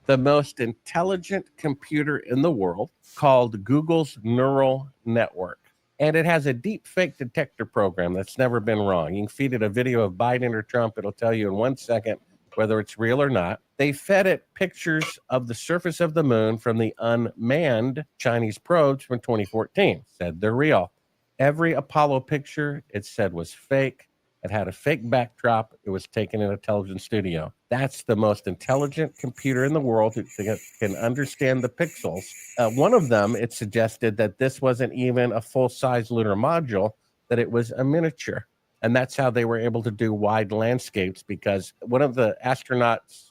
the most intelligent computer in the world, called Google's neural network. And it has a deep fake detector program that's never been wrong. You can feed it a video of Biden or Trump, it'll tell you in 1 second whether it's real or not. They fed it pictures of the surface of the moon from the unmanned Chinese probes from 2014. Said they're real. Every Apollo picture it said was fake. It had a fake backdrop. It was taken in a television studio. That's the most intelligent computer in the world that can understand the pixels. One of them, it suggested that this wasn't even a full-size lunar module, that it was a miniature. And that's how they were able to do wide landscapes, because one of the astronauts'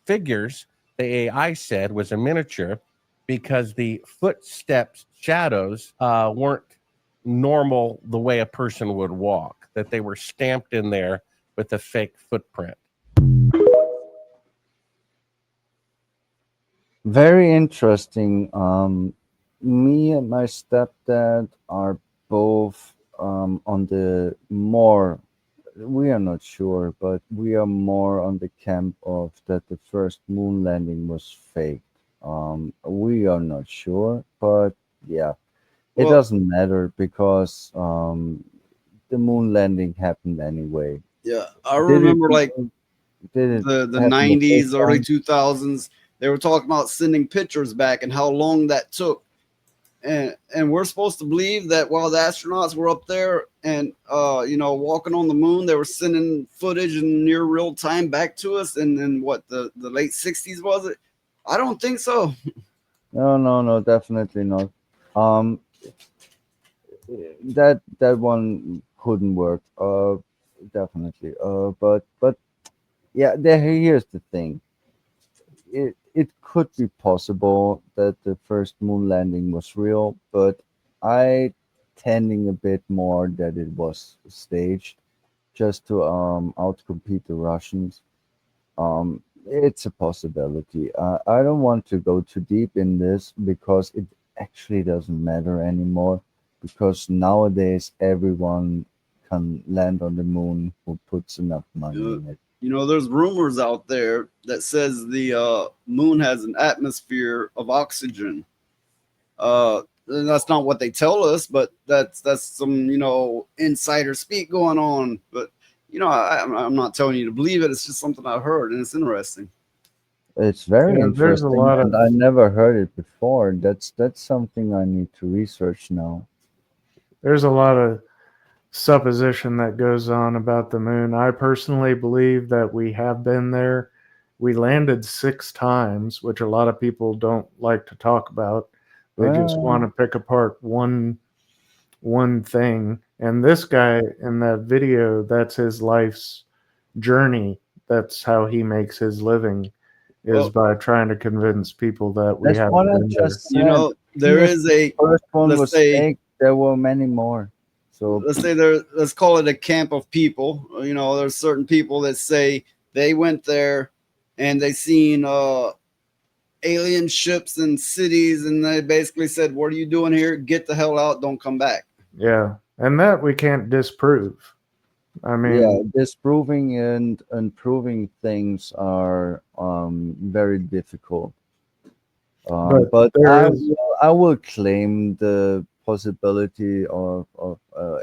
figures, the AI said, was a miniature because the footsteps shadows weren't normal the way a person would walk, that they were stamped in there with a fake footprint. Very interesting. Me and my stepdad are both on the more, we are not sure, but we are more on the camp of that the first moon landing was fake. We are not sure, but yeah, it Well, doesn't matter because the moon landing happened anyway. yeah, I Did it? remember like Did it the happen the first 90s, early time? 2000s. They were talking about sending pictures back and how long that took. And we're supposed to believe that while the astronauts were up there and walking on the moon, they were sending footage in near real time back to us. And then what, the late 60s was it? I don't think so. No, no, no, definitely not. Um, that one couldn't work. Definitely. But yeah, here's the thing. It could be possible that the first moon landing was real, but I tending a bit more that it was staged just to outcompete the Russians. It's a possibility. I don't want to go too deep in this because it actually doesn't matter anymore. Because nowadays everyone can land on the moon who puts enough money Uh, in it. there's rumors out there that says the moon has an atmosphere of oxygen. And that's not what they tell us, but that's some insider speak going on. But I'm not telling you to believe it. It's just something I heard, and it's interesting. It's very Yeah, there's a interesting, lot and of I never heard it before. That's something I need to research now. there's a lot of supposition that goes on about the moon. I personally believe that we have been there. We landed 6 times, which a lot of people don't like to talk about. They just want Well, to pick apart one thing. And this guy in that video, that's his life's journey. That's how he makes his living, is Well, by trying to convince people that we that's what haven't I been there. just said. there Even if is the a first one let's was say fake, there were many more. So let's say there let's call it a camp of people. There's certain people that say they went there and they seen alien ships and cities, and they basically said, "What are you doing here? Get the hell out! Don't come back." Yeah. And that we can't disprove. I yeah, mean, disproving and proving things are very difficult. but But there is, I will claim the possibility of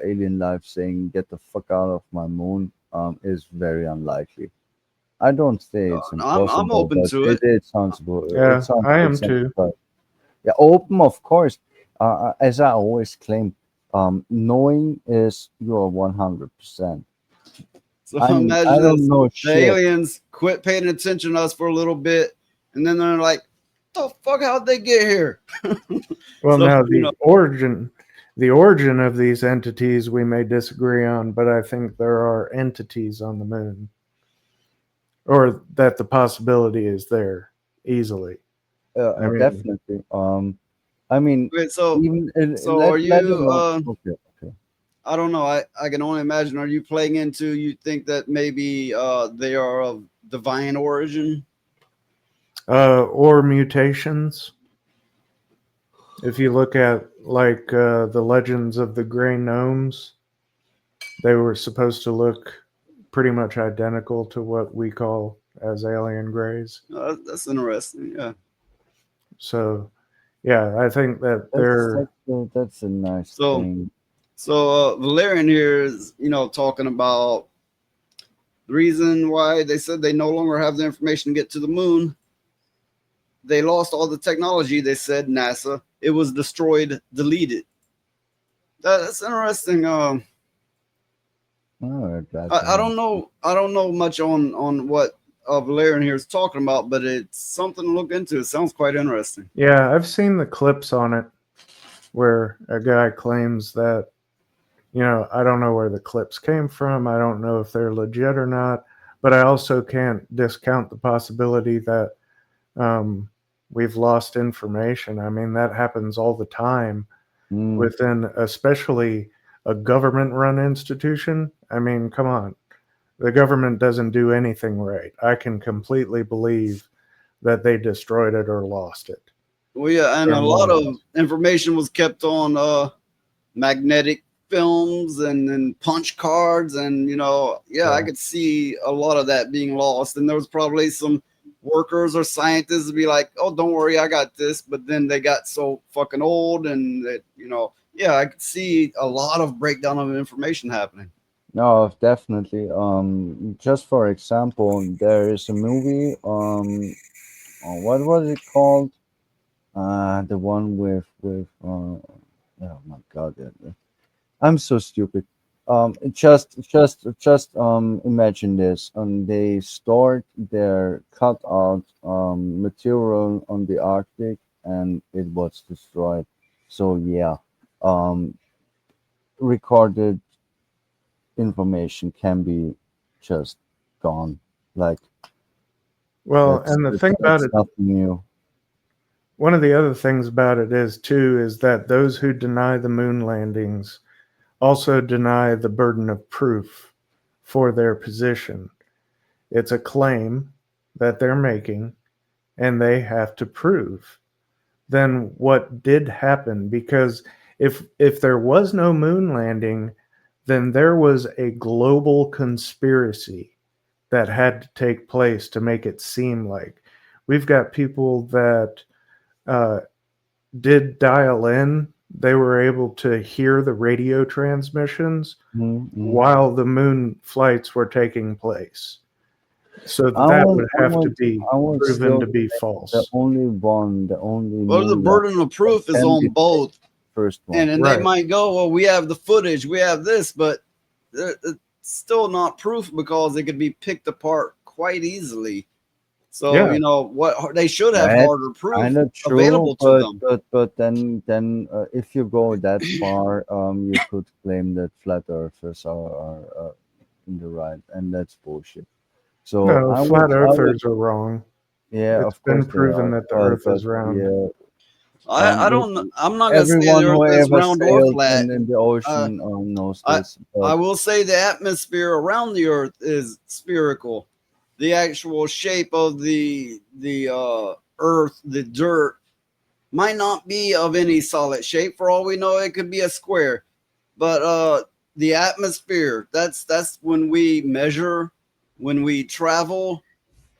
alien life saying "get the fuck out of my moon" is very unlikely. I don't say it's I'm impossible, open but to it. it sounds yeah, I it am sounds too. right. Yeah, open, of course. As I always claim, knowing is you're 100%. So I mean, I imagine don't this: know the shit. aliens quit paying attention to us for a little bit, and then they're like, "The fuck? How'd they get here?" Well, So now the origin of these entities we may disagree on, but I think there are entities on the moon, or that the possibility is there easily. I mean, Definitely. I mean, wait, so even are let you? alone. Okay, okay. I don't know. I can only imagine. Are you playing into? You think that maybe they are of divine origin? or mutations. If you look at like the legends of the gray gnomes, they were supposed to look pretty much identical to what we call as alien grays. That's interesting. Yeah. So, yeah, I think that That's a nice So thing. Valerian here is, talking about the reason why they said they no longer have the information to get to the moon. They lost all the technology. They said NASA. It was destroyed, deleted. That's interesting. Oh, I don't know. I don't know much on what Valerian here is talking about, but it's something to look into. It sounds quite interesting. yeah, I've seen the clips on it where a guy claims that, I don't know where the clips came from. I don't know if they're legit or not, but I also can't discount the possibility that um, we've lost information. I mean, that happens all the time within, especially a government run institution. I mean, come on. The government doesn't do anything right. I can completely believe that they destroyed it or lost it. Well, yeah, and They're a lot of morons. information was kept on magnetic films and punch cards, and I could see a lot of that being lost. And there was probably some workers or scientists to be like, "Oh, don't worry, I got this," but then they got so fucking old, and that I could see a lot of breakdown of information happening. No, definitely. Just for example, there is a movie. What was it called? The one with. Oh my God, I'm so stupid. Just imagine this. They stored their cutout material on the Arctic, and it was destroyed. So yeah, um, recorded information can be just gone. Like Well, that's and the that's, thing about that's it, nothing new. one of the other things about it is too, is that those who deny the moon landings also deny the burden of proof for their position. It's a claim that they're making, and they have to prove then what did happen. Because if there was no moon landing, then there was a global conspiracy that had to take place to make it seem like we've got people that uh, did dial in. They were able to hear the radio transmissions Mm-hmm. while the moon flights were taking place. So I that would, would I have to would, be I would proven still to be say the false. only Well, the moon landing burden of that proof is can on be the both, first one. and they Right. might go, "Well, we have the footage, we have this," but it's still not proof because it could be picked apart quite easily. So Yeah. what they should have That's harder proof kind of true, available to them. but then if you go that far, you could claim that flat earthers are in the right, and that's bullshit. So No, flat I would, earthers are wrong. yeah, It's of been course they proven are, that the earth but is round. yeah, I don't. listen, I'm not gonna say the everyone Earth who is ever round or sailed flat. in the Uh, ocean knows I this, I but will say the atmosphere around the Earth is spherical. The actual shape of the Earth, the dirt, might not be of any solid shape. For all we know, it could be a square. But the atmosphere, that's when we measure, when we travel.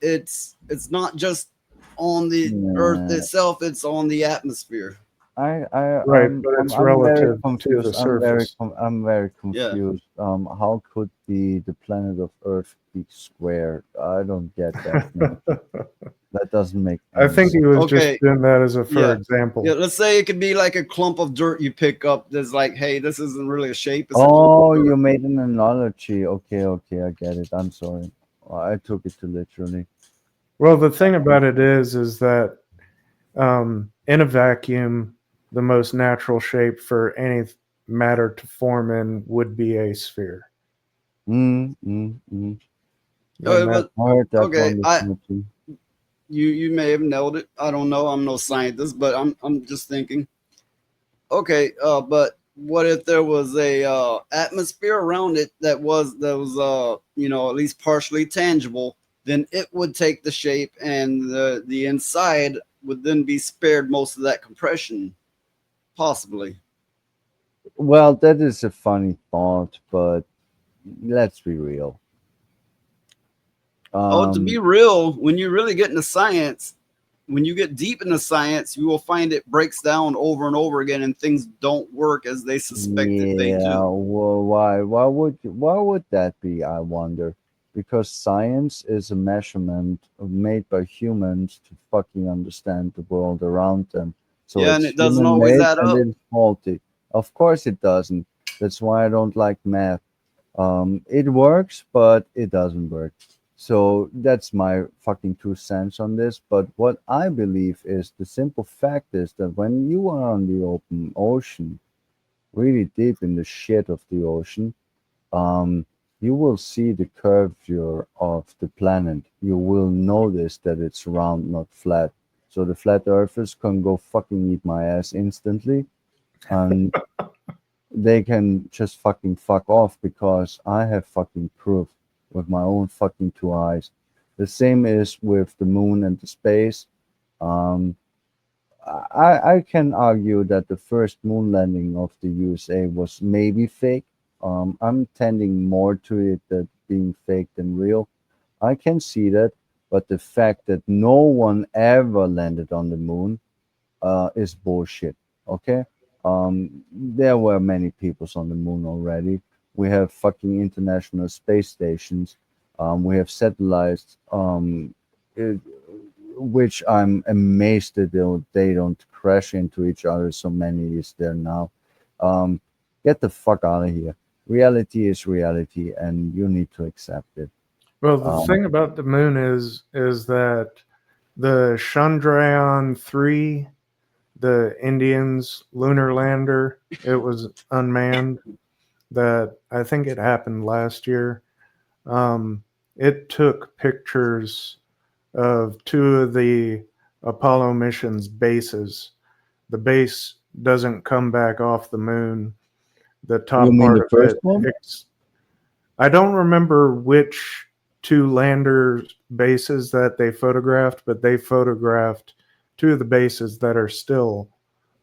It's not just on the Earth yeah. itself; it's on the atmosphere. I Right, but it's I'm very relative to the confused. surface. I'm very Yeah. confused. How could the planet of Earth be square? I don't get that, man. That doesn't make I any think he sense. was just Okay. doing that as a for Yeah. Yeah. example. Let's say it could be like a clump of dirt you pick up. That's like, hey, this isn't really a shape. It's a clump of Oh, you dirt. made an analogy. Okay, okay, I get it. I'm sorry. I took it too literally. Well, the thing about it is that in a vacuum, the most natural shape for any matter to form in would be a sphere, Mm. and that But I heard that okay, one I before too. you may have nailed it. I don't know. I'm no scientist, but I'm just thinking. Okay, but what if there was a atmosphere around it that was at least partially tangible? Then it would take the shape, and the inside would then be spared most of that compression, possibly. Well, that is a funny thought, but let's be real. To be real, when you really get into science, when you get deep into science, you will find it breaks down over and over again, and things don't work as they suspected they Yeah, do. well, why would that be, I wonder? Because science is a measurement made by humans to fucking understand the world around them. So Yeah, and it's it doesn't human always made add and up. it's faulty. Of course it doesn't. That's why I don't like math. It works, but it doesn't work. So that's my fucking 2 cents on this. But what I believe is the simple fact is that when you are on the open ocean, really deep in the shit of the ocean, um, you will see the curvature of the planet. You will notice that it's round, not flat. So the flat earthers can go fucking eat my ass instantly, and they can just fucking fuck off because I have fucking proof with my own fucking 2 eyes. The same is with the moon and the space. Um, I can argue that the first moon landing of the USA was maybe fake. I'm tending more to it that being fake than real. I can see that, but the fact that no one ever landed on the moon is bullshit. Okay, there were many peoples on the moon already. We have fucking international space stations. We have satellites. It, which I'm amazed that they don't crash into each other. So many is there now. Um, get the fuck out of here. Reality is reality, and you need to accept it. Well, the Um, thing about the moon is that the Chandrayaan 3, the Indians lunar lander, it was unmanned. That I think it happened last year. Um, it took pictures of two of the Apollo missions bases. The base doesn't come back off the moon. The you top mean part the of first it, one? I don't remember which two lander bases that they photographed, but they photographed two of the bases that are still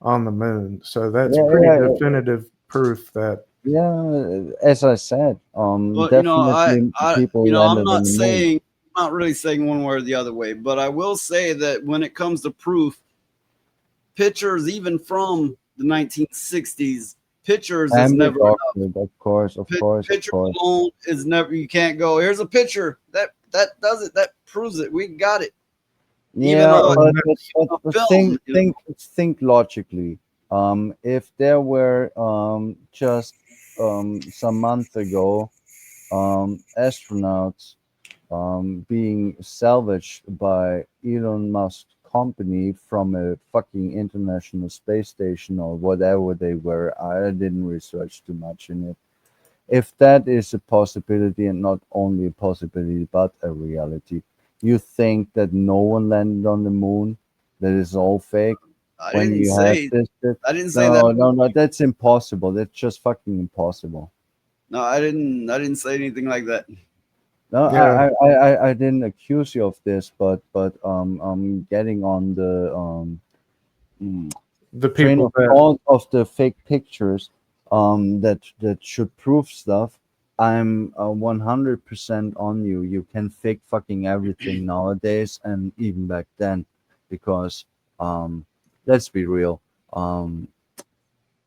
on the moon. So that's Yeah, pretty yeah, definitive proof that. yeah. As I said, Well, definitely people I'm landed on not the moon. saying, not really saying one way or the other way, but I will say that when it comes to proof, pictures even from the 1960s, pictures is And the never enough. doctor, of course, of course, of Pictures course. alone is never. You can't go. Here's a picture that does it. That proves it. We got it. Even Yeah, Well, but and but, that's, but, a but film. think logically. If there were just some month ago astronauts being salvaged by Elon Musk's company from a fucking international space station or whatever they were, I didn't research too much in it. If that is a possibility and not only a possibility but a reality, you think that no one landed on the moon? That is all fake I when didn't you have say. this, this? I didn't say that. No, no, no, that's impossible. That's just fucking impossible. No, I didn't. I didn't say anything like that. No, yeah, I didn't accuse you of this, but I'm getting on the mm, the train people of that. thought of the fake pictures that should prove stuff. I'm 100% on you. You can fake fucking everything nowadays and even back then, because um, let's be real. Um,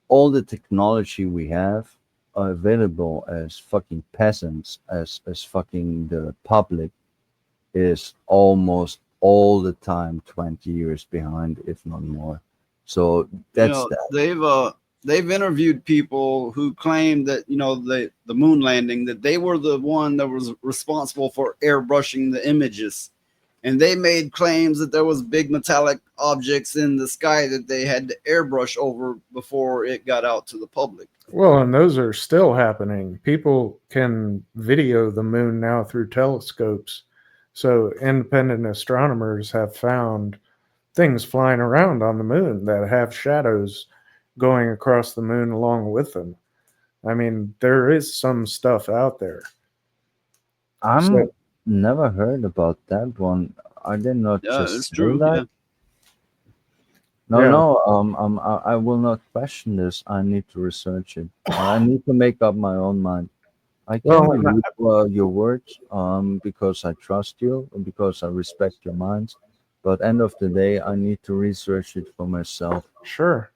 all the technology we have are available as fucking peasants, as fucking the public is almost all the time 20 years behind, if not more. So You that's know, that. they've interviewed people who claim that the moon landing, that they were the one that was responsible for airbrushing the images, and they made claims that there was big metallic objects in the sky that they had to airbrush over before it got out to the public. Well, and those are still happening. People can video the moon now through telescopes. So independent astronomers have found things flying around on the moon that have shadows going across the moon along with them. I mean, there is some stuff out there. So I'm never heard about that one. I did not Yeah, just it's say true. that. Yeah. No, yeah, no. I will not question this. I need to research it. I need to make up my own mind. I can Well, believe your words because I trust you and because I respect your minds. But end of the day, I need to research it for myself. sure.